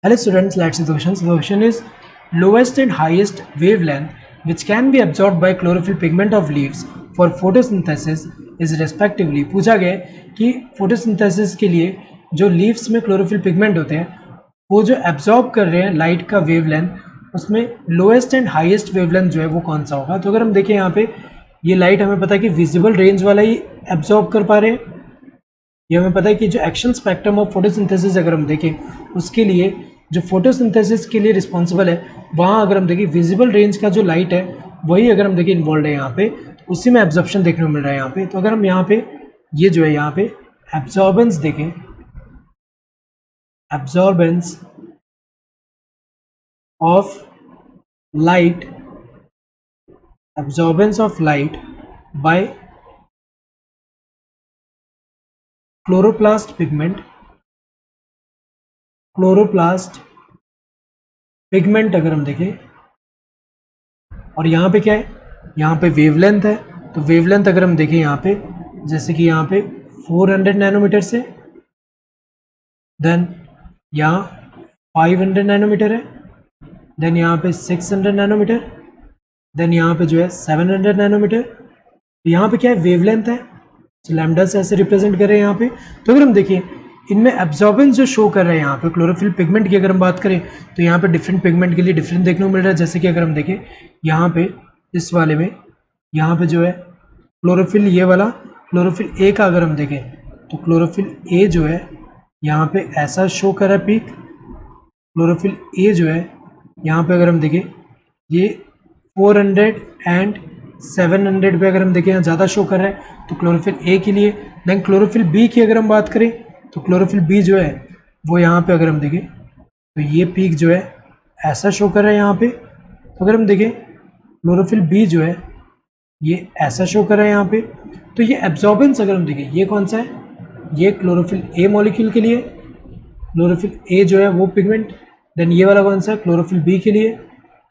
Hello students, let's see the question. So the question is lowest and highest wavelength which can be absorbed by chlorophyll pigment of leaves for photosynthesis is respectively. पूछा गया है कि photosynthesis के लिए जो leaves में chlorophyll pigment होते हैं वो जो absorb कर रहे हैं light का wavelength उसमें lowest and highest wavelength जो है वो कौन सा होगा. तो अगर हम देखें यहाँ पे ये लाइट हमें पता है कि विजिबल रेंज वाला ही एब्जॉर्ब कर पा रहे हैं. ये हमें पता है कि जो एक्शन स्पेक्ट्रम ऑफ फोटोसिंथेसिस अगर हम देखें उसके लिए जो फोटोसिंथेसिस के लिए रिस्पॉन्सिबल है वहाँ अगर हम देखें विजिबल रेंज का जो लाइट है वही अगर हम देखें इन्वॉल्व है यहाँ पे, तो उसी में एब्जॉर्प्शन देखने को मिल रहा है यहाँ पे. तो अगर हम यहाँ पे ये जो है यहाँ पे एब्जॉर्बेंस देखें, absorbance of light, absorbance of light by chloroplast pigment, chloroplast pigment अगर हम देखें और यहाँ पे क्या है, यहाँ पे वेवलेंथ है. तो वेवलेंथ अगर हम देखें यहाँ पे जैसे कि यहाँ पे 400 नैनोमीटर से, देन यहाँ 500 नैनोमीटर है, देन यहाँ पे 600 नैनोमीटर, देन यहाँ पे जो है 700 नैनोमीटर. तो यहाँ पे क्या है, वेवलेंथ है. तो लैम्डा से ऐसे रिप्रेजेंट कर रहे हैं यहाँ पे. तो अगर हम देखें इनमें एब्जॉर्बेंस जो शो कर रहे हैं यहाँ पे क्लोरोफिल पिगमेंट की अगर हम बात करें तो यहाँ पे डिफरेंट पिगमेंट के लिए डिफरेंट देखने को मिल रहा है. जैसे कि अगर हम देखें यहाँ पे इस वाले में यहाँ पे जो है क्लोरोफिल, ये वाला क्लोरोफिल ए का अगर हम देखें तो क्लोरोफिल ए जो है यहाँ पे ऐसा शो कर रहा है पीक. क्लोरोफिल ए जो है यहाँ पे अगर हम देखें ये 400 एंड 700 पे अगर हम देखें यहाँ ज़्यादा शो कर रहा है तो क्लोरोफिल ए के लिए. देन क्लोरोफिल बी की अगर हम बात करें तो क्लोरोफिल बी जो है वो यहाँ पे अगर हम देखें तो ये पीक जो है ऐसा शो कर रहा है यहाँ पे. तो अगर हम देखें क्लोरोफिल बी जो है ये ऐसा शो कर रहा है यहाँ पे. तो ये एब्जॉर्बेंस अगर हम देखें ये कौन सा है, ये क्लोरोफिल ए मॉलिक्यूल के लिए, क्लोरोफिल ए जो है वो पिगमेंट. देन ये वाला कौन सा है, क्लोरोफिल बी के लिए.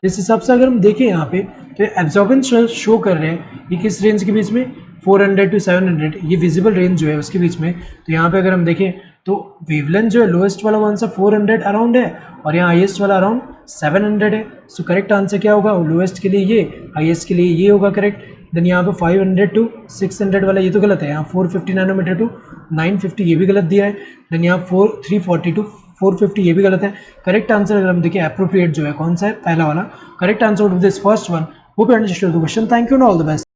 इस हिसाब से अगर हम देखें यहाँ पे तो एब्जॉर्बेंस शो कर रहे हैं ये किस रेंज के बीच में, 400 टू 700, ये विजिबल रेंज जो है उसके बीच में. तो यहाँ पे अगर हम देखें तो वेवलेंथ जो है लोएस्ट वाला कौन सा 400 अराउंड है और यहाँ हाईएस्ट वाला अराउंड 700 है. सो करेक्ट आंसर क्या होगा, लोएस्ट के लिए ये, हाईएस्ट के लिए ये होगा करेक्ट. देन यहाँ पे 500 टू 600 वाला ये तो गलत है. यहाँ 450 नैनोमीटर टू 950 ये भी गलत दिया है. देन यहाँ 340 टू 450 ये भी गलत है. करेक्ट आंसर अगर हम देखिए अप्रोप्रिएट जो है कौन सा है, पहला वाला. Correct answer of this first one. Hope you understood the question. Thank you and all the best.